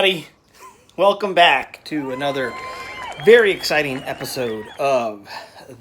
everybody. Welcome back to another very exciting episode of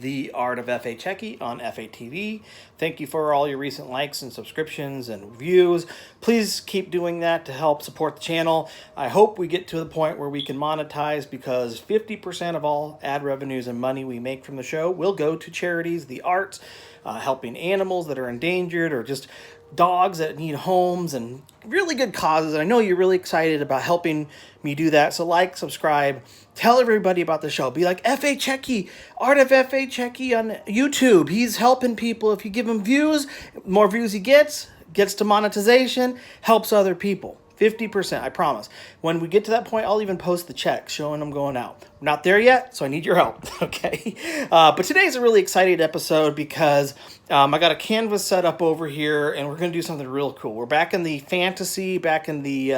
The Art of F.A. Chekki on F.A. TV. Thank you for all your recent likes and subscriptions and reviews. Please keep doing that to help support the channel. I hope we get to the point where we can monetize, because 50% of all ad revenues and money we make from the show will go to charities, the arts, helping animals that are endangered, or just dogs that need homes, and really good causes. And I know you're really excited about helping me do that. So like, subscribe, tell everybody about the show. Be like, F.A. Chekki, Art of F.A. Chekki on YouTube. He's helping people. If you give him views, more views he gets to monetization, helps other people. 50%, I promise. When we get to that point, I'll even post the check showing them going out. We're not there yet, so I need your help, okay? But today's a really exciting episode because I got a canvas set up over here, and we're going to do something real cool. We're back in the fantasy, fantasy,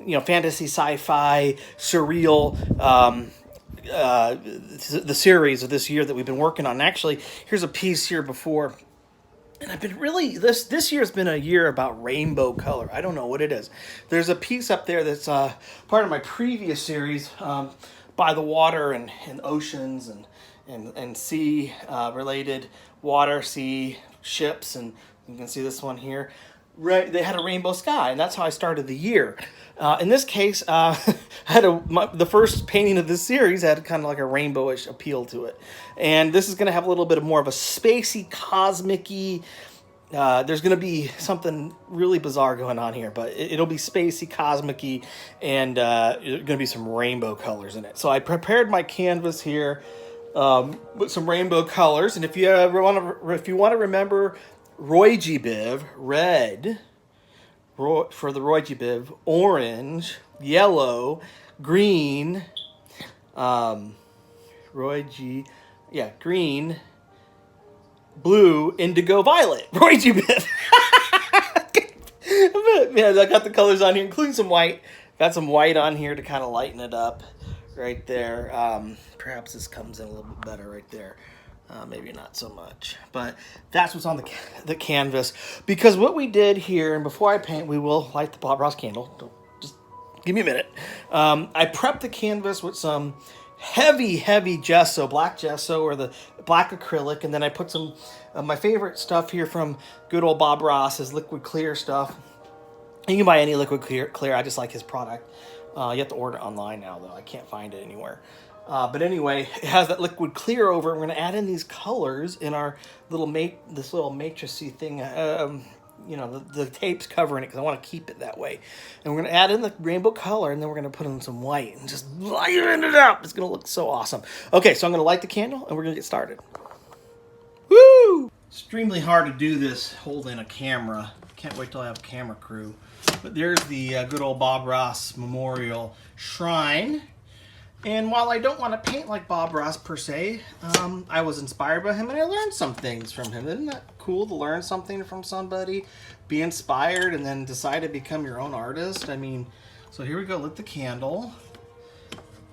sci-fi, surreal, the series of this year that we've been working on. And actually, here's a piece here before. And I've been really, this year's been a year about rainbow color. I don't know what it is. There's a piece up there that's part of my previous series, by the water and oceans and sea related water, sea, ships, and you can see this one here. Right, they had a rainbow sky, and that's how I started the year. In this case, I had the first painting of this series had kind of like a rainbowish appeal to it, and this is going to have a little bit more of a spacey, cosmic-y. There's going to be something really bizarre going on here, but it'll be spacey, cosmic-y, and there's going to be some rainbow colors in it. So I prepared my canvas here with some rainbow colors, and if you want to remember Roy G. Biv, red for the Roy G. Biv, orange, yellow, green, green, blue, indigo, violet. Roy G. Biv. Yeah, I got the colors on here, including some white. Got some white on here to kind of lighten it up right there. Perhaps this comes in a little bit better right there. Maybe not so much, but that's what's on the canvas. Because what we did here, and before I paint, we will light the Bob Ross candle. Just give me a minute. I prepped the canvas with some heavy gesso, black gesso, or the black acrylic, and then I put some of my favorite stuff here from good old Bob Ross's liquid clear stuff. You can buy any liquid clear. I just like his product. You have to order it online now, though. I can't find it anywhere. But anyway, it has that liquid clear over it. We're going to add in these colors in our little matrixy thing. The tape's covering it because I want to keep it that way. And we're going to add in the rainbow color, and then we're going to put in some white and just lighten it up. It's going to look so awesome. Okay, so I'm going to light the candle, and we're going to get started. Woo! Extremely hard to do this holding a camera. Can't wait till I have a camera crew. But there's the good old Bob Ross Memorial Shrine. And while I don't want to paint like Bob Ross per se, I was inspired by him, and I learned some things from him. Isn't that cool to learn something from somebody, be inspired, and then decide to become your own artist? I mean, so here we go, lit the candle.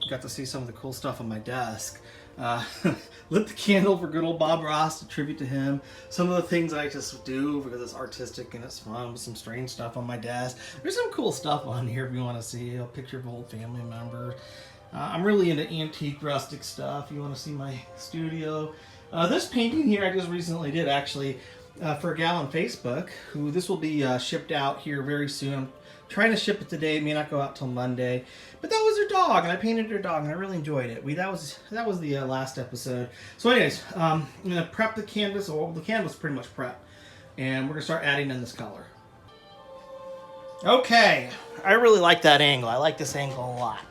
Got to see some of the cool stuff on my desk. Lit the candle for good old Bob Ross, a tribute to him. Some of the things I just do because it's artistic and it's fun, with some strange stuff on my desk. There's some cool stuff on here if you want to see a picture of old family members. I'm really into antique, rustic stuff. You want to see my studio. This painting here I just recently did, actually, for a gal on Facebook, who this will be shipped out here very soon. I'm trying to ship it today. It may not go out till Monday. But that was her dog, and I painted her dog, and I really enjoyed it. That was the last episode. So anyways, I'm going to prep the canvas. Well, the canvas is pretty much prepped. And we're going to start adding in this color. Okay. I really like that angle. I like this angle a lot.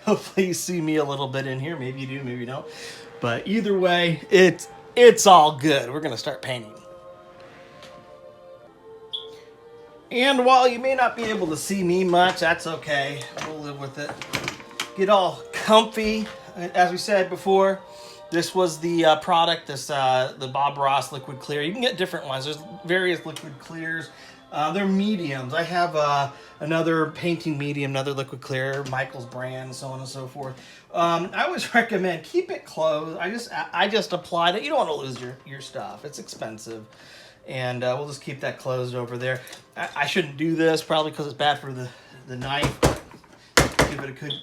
Hopefully you see me a little bit in here. Maybe you do, maybe you don't. But either way, it's all good. We're going to start painting. And while you may not be able to see me much, that's okay. We'll live with it. Get all comfy. As we said before, this was the product, the Bob Ross liquid clear. You can get different ones. There's various liquid clears. They're mediums. I have another painting medium, another liquid clear, Michael's brand, so on and so forth. I always recommend keep it closed. I just applied it. You don't want to lose your stuff. It's expensive. And we'll just keep that closed over there. I shouldn't do this probably because it's bad for the knife. give it a good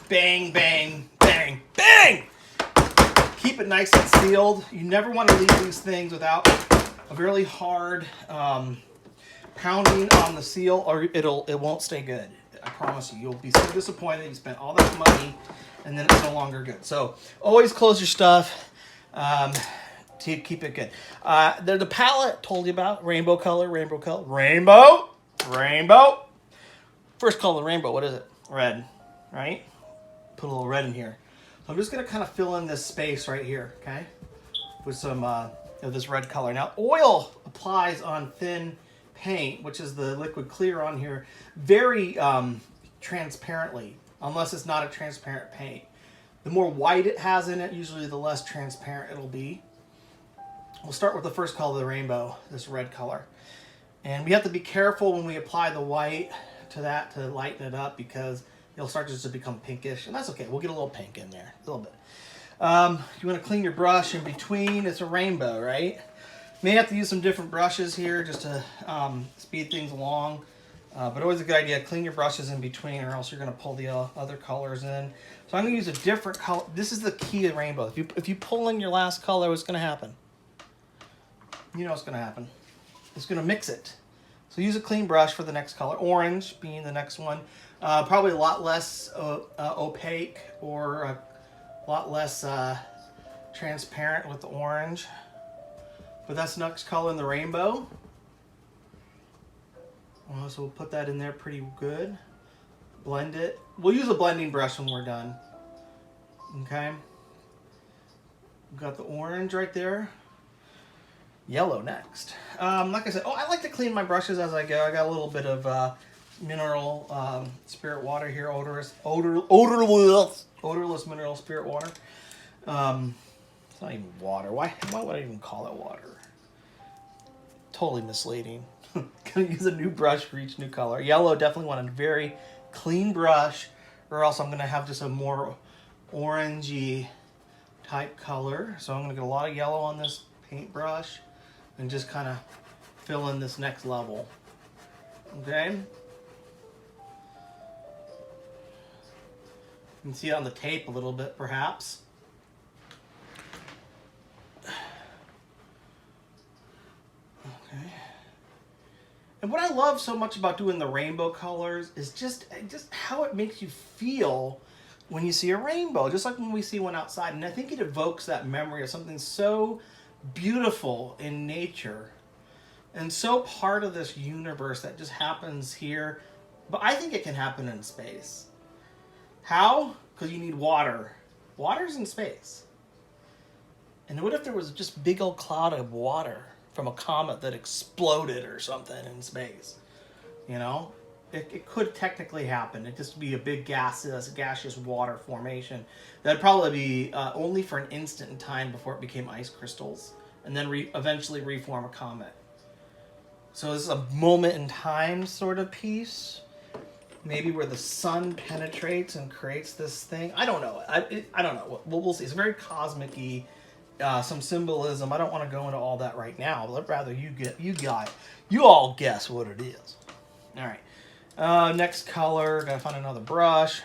bang, bang, bang, bang. Keep it nice and sealed. You never want to leave these things without a really hard pounding on the seal, or it won't stay good. I promise you. You'll be so disappointed. You spent all that money, and then it's no longer good. So always close your stuff to keep it good. The palette told you about rainbow color, rainbow color, rainbow. First color, rainbow. What is it? Red, right? Put a little red in here. So I'm just gonna kind of fill in this space right here, okay, with some of this red color. Now, oil applies on thin paint, which is the liquid clear on here, very transparently, unless it's not a transparent paint. The more white it has in it, usually the less transparent it'll be. We'll start with the first color of the rainbow, this red color. And we have to be careful when we apply the white to that to lighten it up, because it'll start just to become pinkish, and that's okay. We'll get a little pink in there, a little bit. You want to clean your brush in between. It's a rainbow, right? May have to use some different brushes here just to speed things along, but always a good idea. Clean your brushes in between, or else you're going to pull the other colors in. So I'm going to use a different color. This is the key to rainbow. If you pull in your last color, what's going to happen? You know what's going to happen. It's going to mix it. So use a clean brush for the next color. Orange being the next one. Probably a lot less opaque, or a lot less transparent with the orange. But that's the next color in the rainbow. So we'll put that in there pretty good. Blend it. We'll use a blending brush when we're done. Okay. We've got the orange right there. Yellow next. Like I said, I like to clean my brushes as I go. I got a little bit of mineral spirit water here, odorless mineral spirit water. It's not even water. Why would I even call it water? Totally misleading. Gonna use a new brush for each new color. Yellow, definitely want a very clean brush, or else I'm gonna have just a more orangey type color. So I'm gonna get a lot of yellow on this paintbrush and just kind of fill in this next level. Okay. You can see it on the tape a little bit, perhaps. Okay. And what I love so much about doing the rainbow colors is just how it makes you feel when you see a rainbow, just like when we see one outside. And I think it evokes that memory of something so beautiful in nature and so part of this universe that just happens here. But I think it can happen in space. How? Because you need water. Water's in space. And what if there was just a big old cloud of water from a comet that exploded or something in space? You know? It could technically happen. It'd just be a big gaseous water formation. That'd probably be only for an instant in time before it became ice crystals, and then eventually reform a comet. So this is a moment in time sort of piece, maybe where the sun penetrates and creates this thing. I don't know. I don't know. We'll see. It's very cosmic-y, some symbolism. I don't want to go into all that right now. But I'd rather you all guess what it is. All right. Next color, gotta find another brush.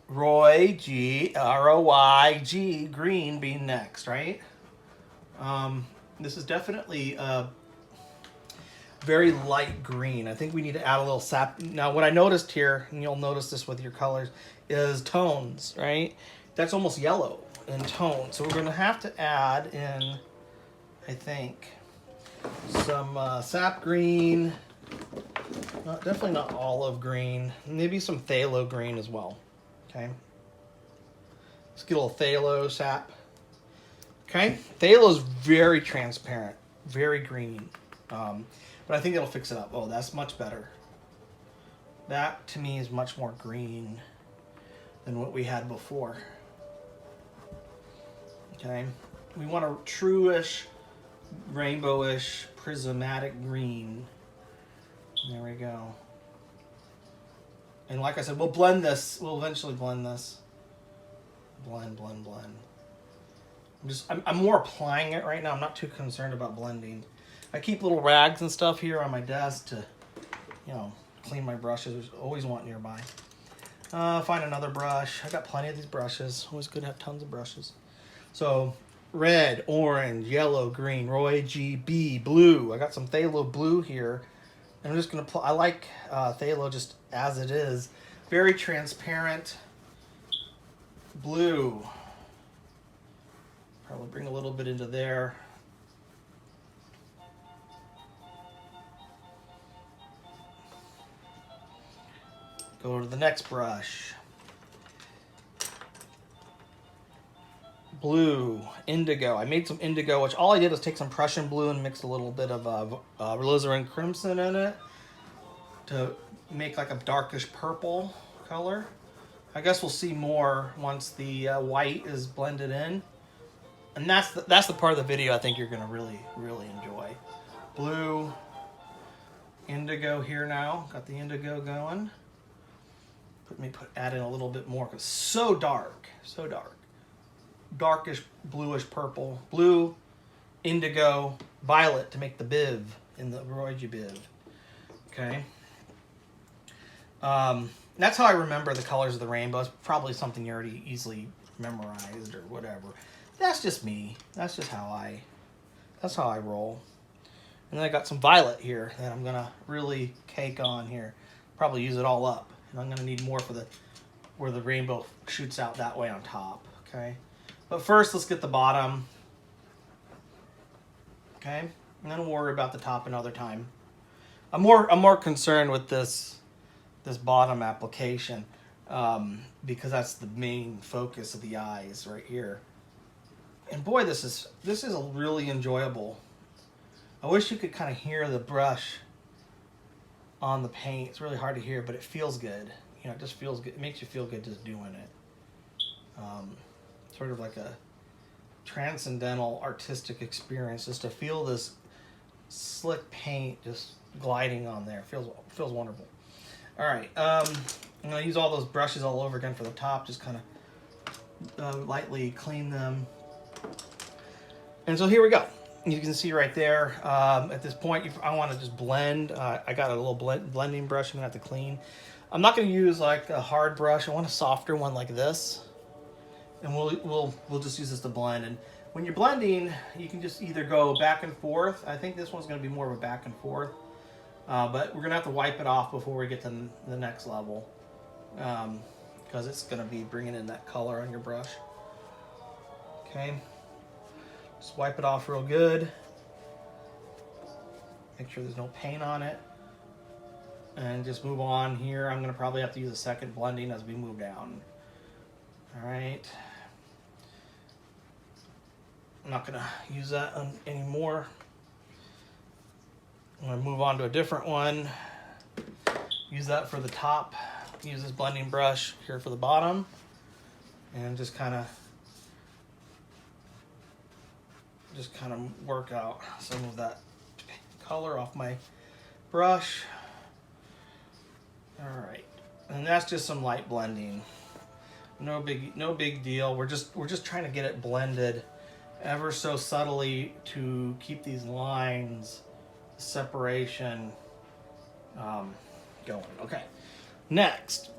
Roy, R-O-Y-G, green being next, right? This is definitely very light green. I think we need to add a little sap. Now, what I noticed here, and you'll notice this with your colors, is tones, right? That's almost yellow in tone. So we're gonna have to add in, I think, some sap green. Definitely not olive green. Maybe some phthalo green as well. Okay. Let's get a little phthalo sap. Okay. Phthalo is very transparent, very green. But I think it'll fix it up. Oh, that's much better. That to me is much more green than what we had before. Okay. We want a true-ish, rainbowish, prismatic green. There we go. And like I said, we'll blend this. We'll eventually blend this. Blend. I'm more applying it right now. I'm not too concerned about blending. I keep little rags and stuff here on my desk to, clean my brushes. Always want nearby. Find another brush. I got plenty of these brushes. Always good to have tons of brushes. So red, orange, yellow, green, Roy G, B, blue. I got some phthalo blue here. And I'm just going to I like phthalo just as it is. Very transparent blue. Probably bring a little bit into there. Go to the next brush. Blue, indigo. I made some indigo, which all I did was take some Prussian blue and mix a little bit of alizarin crimson in it to make like a darkish purple color. I guess we'll see more once the white is blended in. And that's the part of the video I think you're gonna really enjoy. Blue, indigo here now. Got the indigo going. Let me add in a little bit more because so dark, so dark. Darkish bluish purple. Blue, indigo, violet to make the biv in the Roy G biv. Okay. That's how I remember the colors of the rainbow. It's probably something you already easily memorized or whatever. That's just me. That's how I roll. And then I got some violet here that I'm gonna really cake on here. Probably use it all up. And I'm gonna need more for where the rainbow shoots out that way on top. Okay. But first let's get the bottom. Okay. And then we'll worry about the top another time. I'm more concerned with this bottom application because that's the main focus of the eyes right here. And boy, this is a really enjoyable. I wish you could kind of hear the brush on the paint. It's really hard to hear, but it feels good. You know, it just feels good. It makes you feel good just doing it. Sort of like a transcendental artistic experience, just to feel this slick paint just gliding on there. Feels wonderful. All right, I'm gonna use all those brushes all over again for the top. Just kind of lightly clean them. And so here we go. You can see right there, at this point, I want to just blend. I got a little blending brush I'm going to have to clean. I'm not going to use like a hard brush. I want a softer one like this. And we'll just use this to blend. And when you're blending, you can just either go back and forth. I think this one's going to be more of a back and forth. But we're going to have to wipe it off before we get to the next level. Because it's going to be bringing in that color on your brush. Okay. Just wipe it off real good. Make sure there's no paint on it. And just move on here. I'm going to probably have to use a second blending as we move down. All right. I'm not going to use that anymore. I'm going to move on to a different one. Use that for the top. Use this blending brush here for the bottom. And just kind of work out some of that color off my brush. All right, and that's just some light blending. No big deal. We're just trying to get it blended ever so subtly to keep these lines, separation, going. Okay, next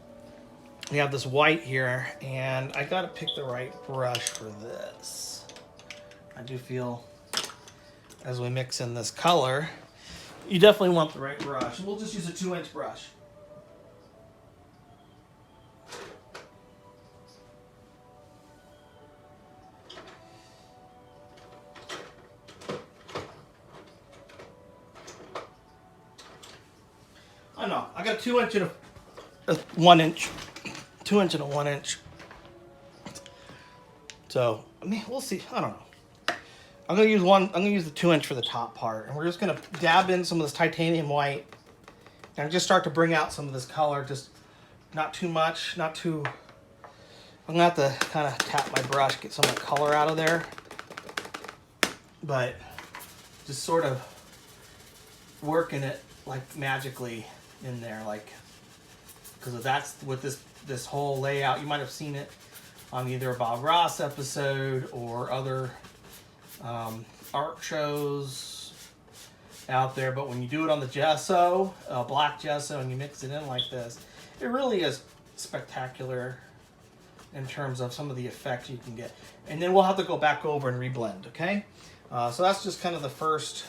we have this white here, and I got to pick the right brush for this. I do feel as we mix in this color, you definitely want the right brush. We'll just use a 2-inch brush. I know, I got a 2-inch and a 1-inch. 2-inch and a 1-inch. So, I mean, we'll see. I don't know. I'm gonna use the 2-inch for the top part, and we're just gonna dab in some of this titanium white, and just start to bring out some of this color. Just not too much, not too. I'm gonna have to kind of tap my brush, get some of the color out of there, but just sort of working it like magically in there, like, because that's what this whole layout. You might have seen it on either a Bob Ross episode or other art shows out there, but when you do it on the gesso, black gesso, and you mix it in like this, it really is spectacular in terms of some of the effects you can get. And then we'll have to go back over and reblend, okay? So that's just kind of the first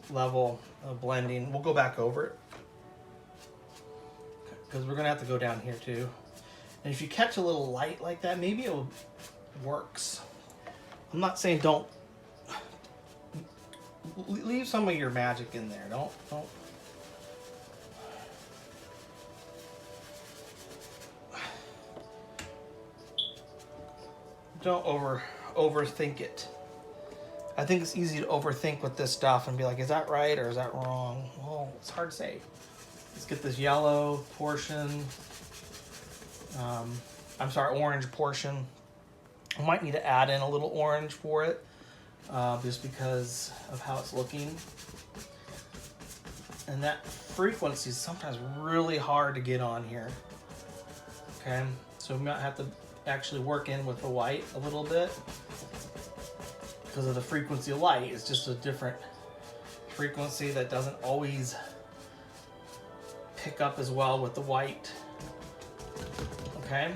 level of blending. We'll go back over it because we're gonna have to go down here too. And if you catch a little light like that, maybe it works. I'm not saying don't leave some of your magic in there. Don't overthink it. I think it's easy to overthink with this stuff and be like, is that right or is that wrong? Well, it's hard to say. Let's get this yellow portion. I'm sorry, orange portion. I might need to add in a little orange for it, just because of how it's looking. And that frequency is sometimes really hard to get on here. Okay, so we might have to actually work in with the white a little bit because of the frequency of light. It's just a different frequency that doesn't always pick up as well with the white. Okay,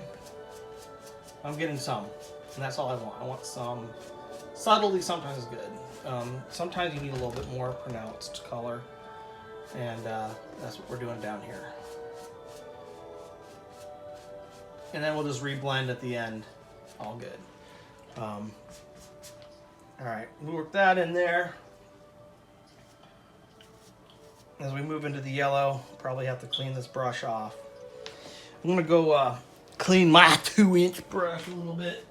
I'm getting some, and that's all I want. I want some. Subtlety sometimes is good. Sometimes you need a little bit more pronounced color, and that's what we're doing down here. And then we'll just reblend at the end. All good. All right, we'll work that in there. As we move into the yellow, probably have to clean this brush off. I'm gonna go clean my 2-inch brush a little bit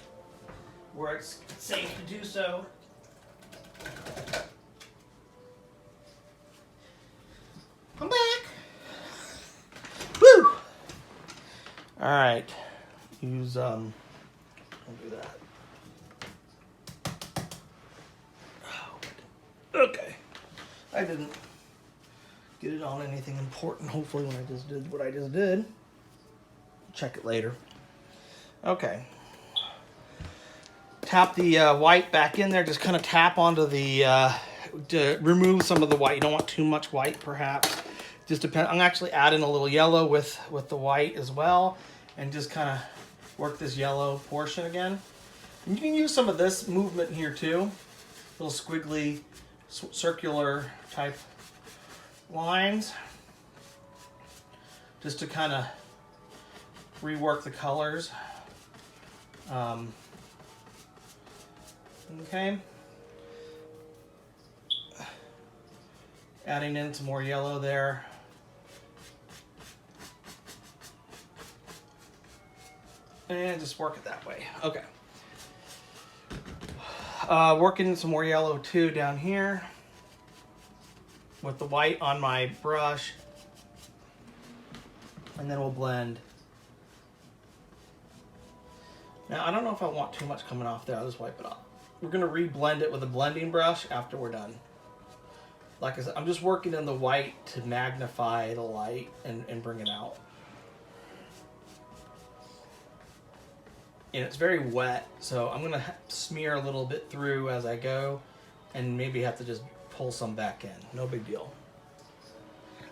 where it's safe to do so. I'm back. Woo! All right. Use I'll do that. Oh, okay. I didn't get it on anything important. Hopefully, when I just did what I just did. Check it later. Okay. Tap the white back in there. Just kind of tap onto the to remove some of the white. You don't want too much white, perhaps. Just depend. I'm actually adding a little yellow with the white as well, and just kind of work this yellow portion again. And you can use some of this movement here too, little squiggly, circular type lines, just to kind of rework the colors. Okay. Adding in some more yellow there. And just work it that way. Okay. Working some more yellow too down here with the white on my brush. And then we'll blend. Now, I don't know if I want too much coming off there. I'll just wipe it off. We're going to re-blend it with a blending brush after we're done. Like I said, I'm just working in the white to magnify the light and bring it out. And it's very wet, so I'm going to smear a little bit through as I go and maybe have to just pull some back in. No big deal.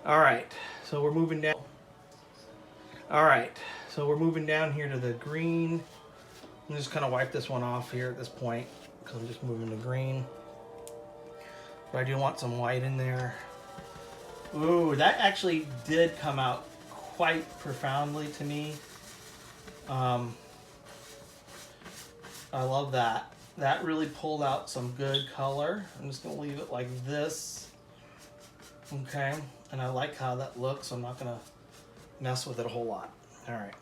All right, so we're moving down. All right, so we're moving down here to the green. I'm just kind of wipe this one off here at this point because I'm just moving to green. But I do want some white in there. Ooh, that actually did come out quite profoundly to me. I love that. That really pulled out some good color. I'm just gonna leave it like this. Okay, and I like how that looks, so I'm not gonna mess with it a whole lot. All right.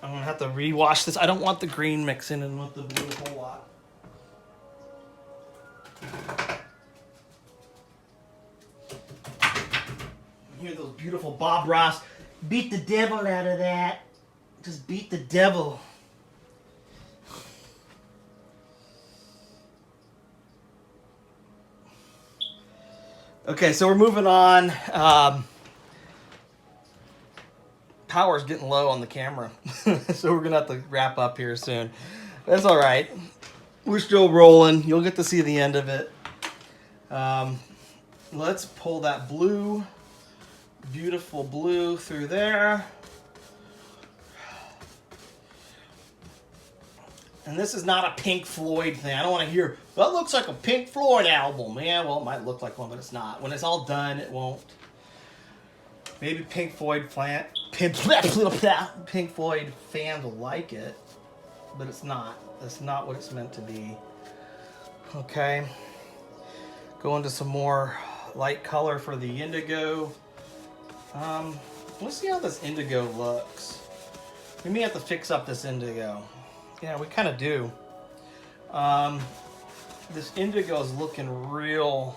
I'm gonna have to rewash this. I don't want the green mixing in with the blue a whole lot. You hear those beautiful Bob Ross, beat the devil out of that. Just beat the devil. Okay, so we're moving on. Power's getting low on the camera, so we're gonna have to wrap up here soon. That's all right. We're still rolling. You'll get to see the end of it. let's pull that blue, beautiful blue through there. And this is not a Pink Floyd thing. I don't want to hear, well, it looks like a Pink Floyd album. Yeah, well, it might look like one, but it's not. When it's all done, it won't. Maybe Pink Floyd Pink Floyd fans will like it, but it's not. That's not what it's meant to be. Okay. Go into some more light color for the indigo. Let's see how this indigo looks. We may have to fix up this indigo. Yeah, we kind of do. This indigo is looking real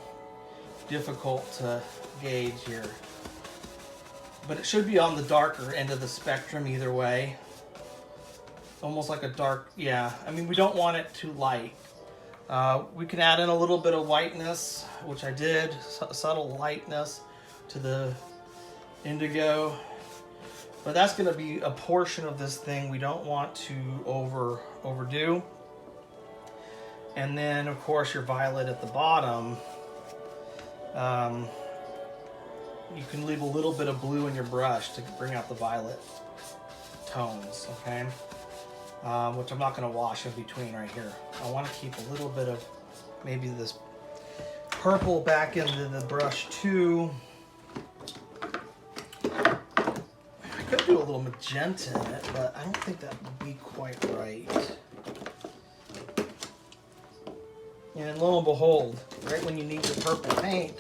difficult to gauge here. But it should be on the darker end of the spectrum either way. Almost like a dark, yeah. I mean, we don't want it too light. We can add in a little bit of whiteness, which I did. Subtle lightness to the indigo. But that's going to be a portion of this thing we don't want to overdo. And then, of course, your violet at the bottom. You can leave a little bit of blue in your brush to bring out the violet tones, okay? Which I'm not going to wash in between right here. I want to keep a little bit of maybe this purple back into the brush too. I could do a little magenta in it, but I don't think that would be quite right. And lo and behold, right when you need your purple paint,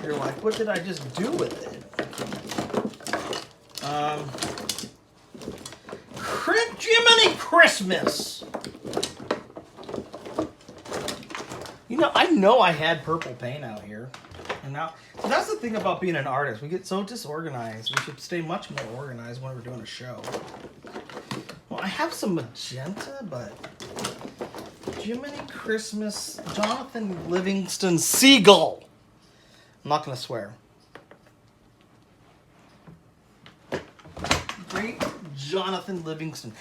you're like, what did I just do with it? Jiminy Christmas! You know I had purple paint out here. And now, so that's the thing about being an artist. We get so disorganized. We should stay much more organized when we're doing a show. Well, I have some magenta, but Jiminy Christmas, Jonathan Livingston Seagull. I'm not going to swear. Great Jonathan Livingston.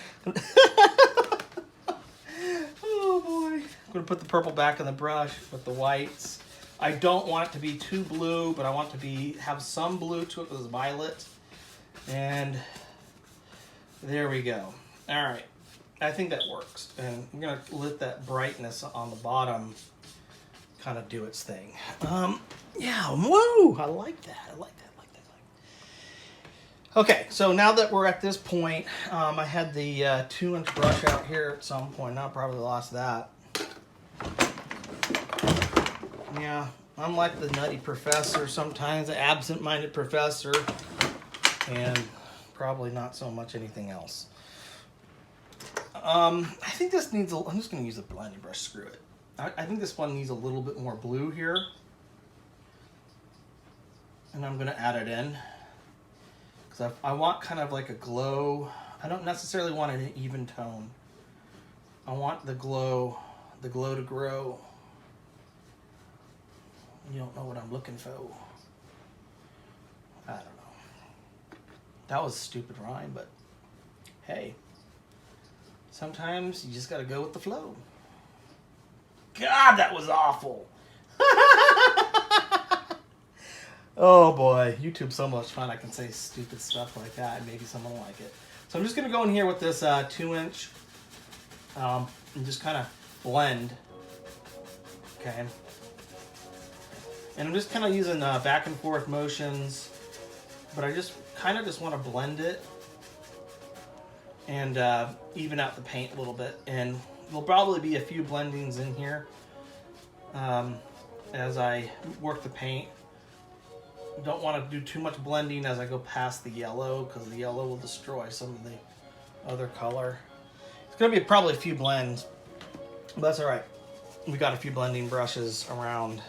Oh boy. I'm going to put the purple back in the brush with the whites. I don't want it to be too blue, but I want it to have some blue to it with violet. And there we go. All right. I think that works. And I'm going to let that brightness on the bottom kind of do its thing. Yeah, woo! I like that. I like that. Okay, so now that we're at this point, I had the 2-inch brush out here at some point. Now I probably lost that. Yeah, I'm like the nutty professor sometimes, the absent-minded professor, and probably not so much anything else. I think this needs I'm just going to use a blending brush, screw it. I think this one needs a little bit more blue here. And I'm going to add it in. Because I want kind of like a glow. I don't necessarily want an even tone. I want the glow to grow. You don't know what I'm looking for. I don't know. That was a stupid rhyme, but hey. Sometimes you just got to go with the flow. God, that was awful. Oh boy, YouTube's so much fun. I can say stupid stuff like that and maybe someone will like it. So I'm just going to go in here with this 2-inch and just kind of blend. Okay. And I'm just kind of using back and forth motions, but I just kind of just want to blend it and even out the paint a little bit. And there'll probably be a few blendings in here as I work the paint. Don't want to do too much blending as I go past the yellow, because the yellow will destroy some of the other color. It's going to be probably a few blends, but that's all right. We got a few blending brushes around.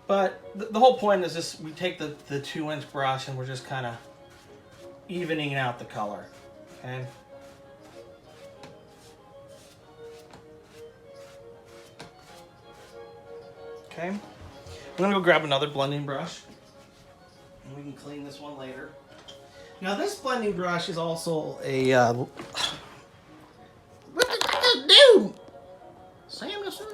But the whole point is just we take the 2-inch brush and we're just kind of evening out the color. Okay. Okay, I'm gonna go grab another blending brush and we can clean this one later. Now this blending brush is also a what did I do? Samuelson?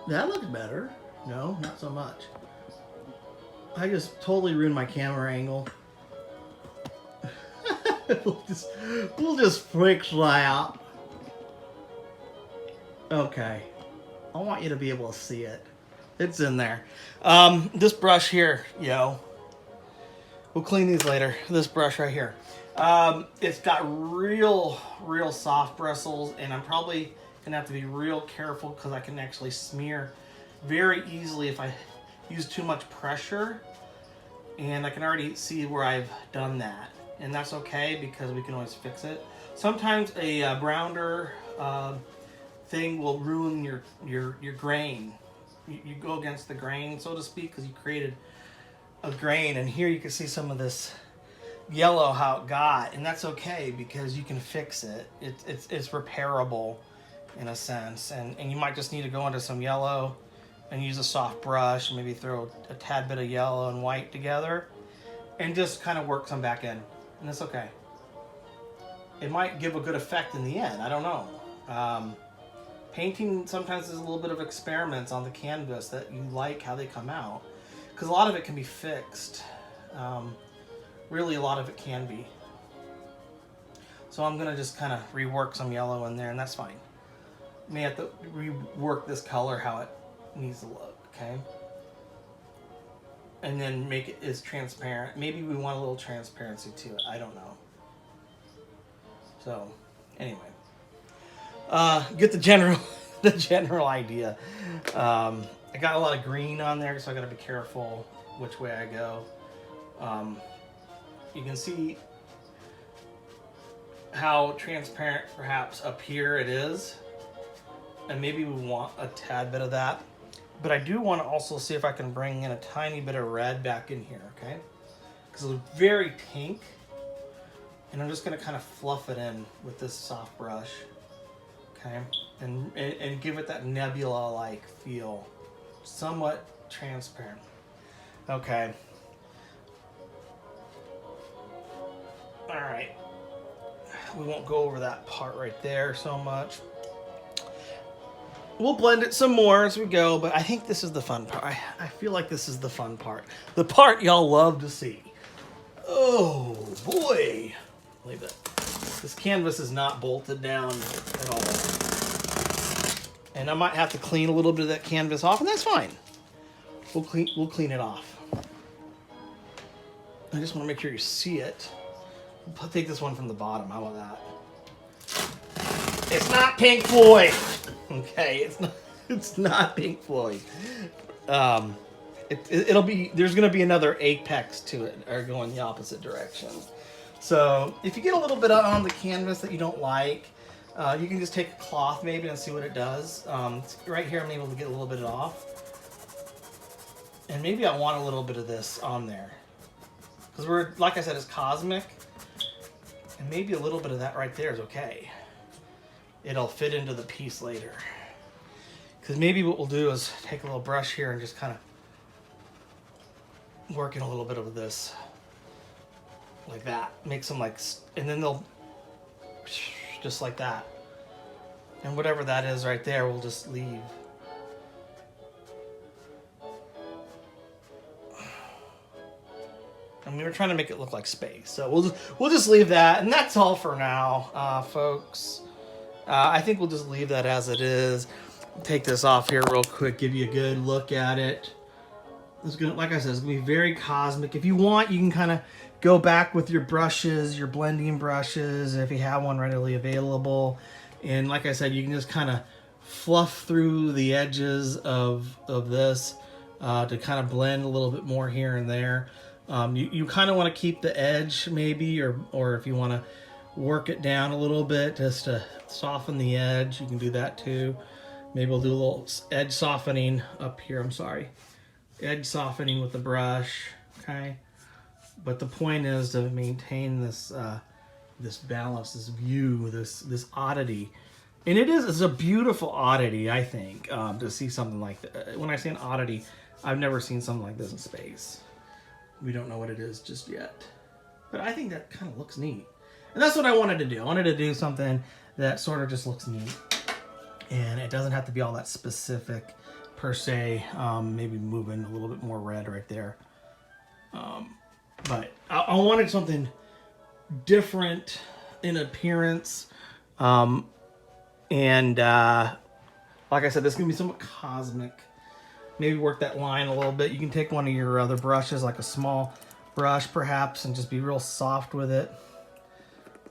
That looks better. No, not so much. I just totally ruined my camera angle. we'll just fix that. Okay. I want you to be able to see it. It's in there. This brush here, we'll clean these later. This brush right here. It's got real soft bristles, and I'm probably gonna have to be real careful because I can actually smear very easily if I use too much pressure. And I can already see where I've done that. And that's okay because we can always fix it. Sometimes a browner thing will ruin your grain. You go against the grain, so to speak, because you created a grain. And here you can see some of this yellow, how it got. And that's okay because you can fix it. It's repairable in a sense. And you might just need to go into some yellow and use a soft brush and maybe throw a tad bit of yellow and white together and just kind of work some back in. And it's okay. It might give a good effect in the end. I don't know. Painting sometimes is a little bit of experiments on the canvas that you like how they come out. Because a lot of it can be fixed. Really, a lot of it can be. So I'm going to just kind of rework some yellow in there, and that's fine. May have to rework this color how it needs to look, okay? And then make it as transparent. Maybe we want a little transparency to it. I don't know. So, anyway. Get the general idea. I got a lot of green on there, so I got to be careful which way I go. You can see how transparent perhaps up here it is. And maybe we want a tad bit of that. But I do want to also see if I can bring in a tiny bit of red back in here, okay? Because it looks very pink. And I'm just going to kind of fluff it in with this soft brush, okay? And give it that nebula-like feel. Somewhat transparent. Okay. All right. We won't go over that part right there so much. We'll blend it some more as we go, but I think this is the fun part. I feel like this is the fun part. The part y'all love to see. Oh, boy. Leave it. This canvas is not bolted down at all. And I might have to clean a little bit of that canvas off, and that's fine. We'll clean it off. I just want to make sure you see it. I'll take this one from the bottom. How about that? It's not Pink Floyd. Okay, it's not Pink Floyd. It'll be, there's going to be another apex to it, or going the opposite direction. So if you get a little bit on the canvas that you don't like, you can just take a cloth maybe and see what it does. Right here I'm able to get a little bit off. And maybe I want a little bit of this on there. Because we're, like I said, it's cosmic. And maybe a little bit of that right there is okay. It'll fit into the piece later. Because maybe what we'll do is take a little brush here and just kind of work in a little bit of this. Like that. Make some like, and then they'll, just like that. And whatever that is right there, we'll just leave. And we were trying to make it look like space. So we'll just leave that. And that's all for now, folks. I think we'll just leave that as it is. Take this off here real quick, give you a good look at it. It's gonna, like I said, it's gonna be very cosmic. If you want, you can kind of go back with your brushes, your blending brushes, if you have one readily available. And like I said, you can just kind of fluff through the edges of this to kind of blend a little bit more here and there. You kind of want to keep the edge maybe, or if you want to work it down a little bit just to soften the edge, you can do that too. Maybe we'll do a little edge softening up here. I'm sorry. Edge softening with the brush, okay? But the point is to maintain this this balance, this view, this oddity. And it's a beautiful oddity, I think, to see something like that. When I say an oddity, I've never seen something like this in space. We don't know what it is just yet. But I think that kind of looks neat. And that's what I wanted to do. I wanted to do something that sort of just looks neat. And it doesn't have to be all that specific per se. Maybe moving a little bit more red right there. But I wanted something different in appearance. And like I said, this is going to be somewhat cosmic. Maybe work that line a little bit. You can take one of your other brushes, like a small brush perhaps, and just be real soft with it.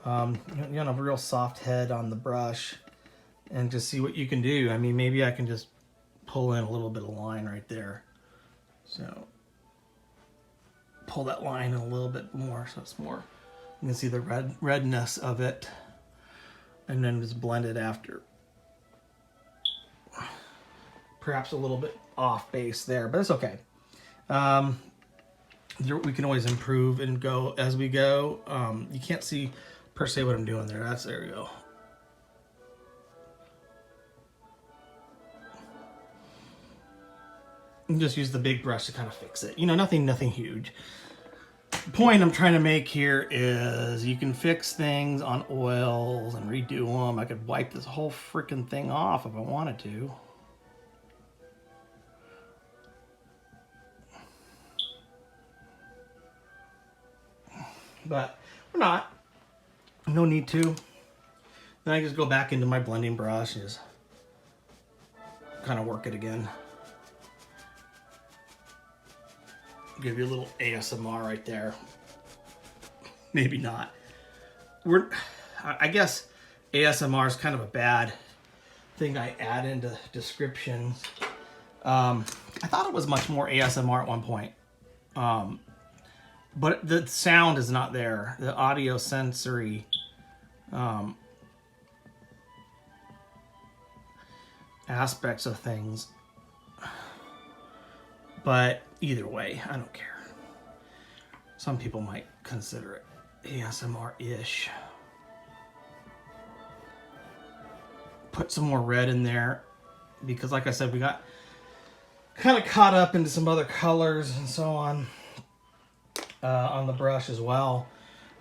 You want a real soft head on the brush and just see what you can do. I mean, maybe I can just pull in a little bit of line right there. So pull that line in a little bit more so it's more, you can see the redness of it, and then just blend it after. Perhaps a little bit off base there, but it's okay. We can always improve and go as we go. You can't see per se what I'm doing there. There we go. And just use the big brush to kind of fix it. You know, nothing huge. The point I'm trying to make here is you can fix things on oils and redo them. I could wipe this whole freaking thing off if I wanted to. But we're not. No need to. Then I just go back into my blending brush and just kind of work it again. Give you a little ASMR right there. Maybe not. I guess ASMR is kind of a bad thing I add into descriptions. I thought it was much more ASMR at one point. But the sound is not there. The audio sensory aspects of things. But either way, I don't care. Some people might consider it ASMR-ish. Put some more red in there because, like I said, we got kind of caught up into some other colors and so on the brush as well.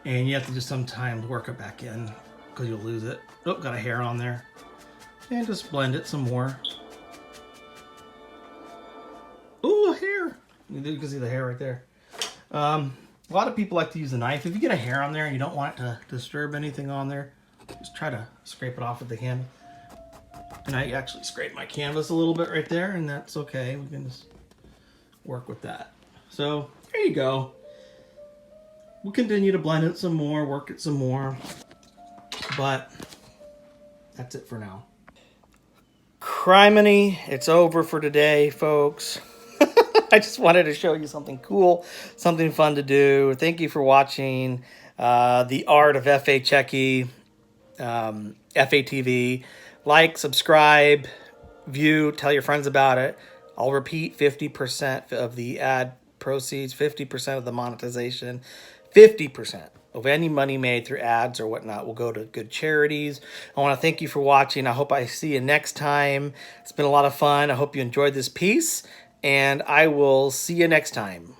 And you have to just sometimes work it back in because you'll lose it. Oh, got a hair on there. And just blend it some more. Ooh, a hair. You can see the hair right there. A lot of people like to use a knife. If you get a hair on there and you don't want it to disturb anything on there, just try to scrape it off with the canvas. And I actually scraped my canvas a little bit right there, and that's okay. We can just work with that. So there you go. We'll continue to blend it some more, work it some more, but that's it for now. Criminy, it's over for today, folks. I just wanted to show you something cool, something fun to do. Thank you for watching The Art of F.A. Chekki, FATV. Like, subscribe, view, tell your friends about it. I'll repeat, 50% of the ad proceeds, 50% of the monetization, 50% of any money made through ads or whatnot will go to good charities. I want to thank you for watching. I hope I see you next time. It's been a lot of fun. I hope you enjoyed this piece, and I will see you next time.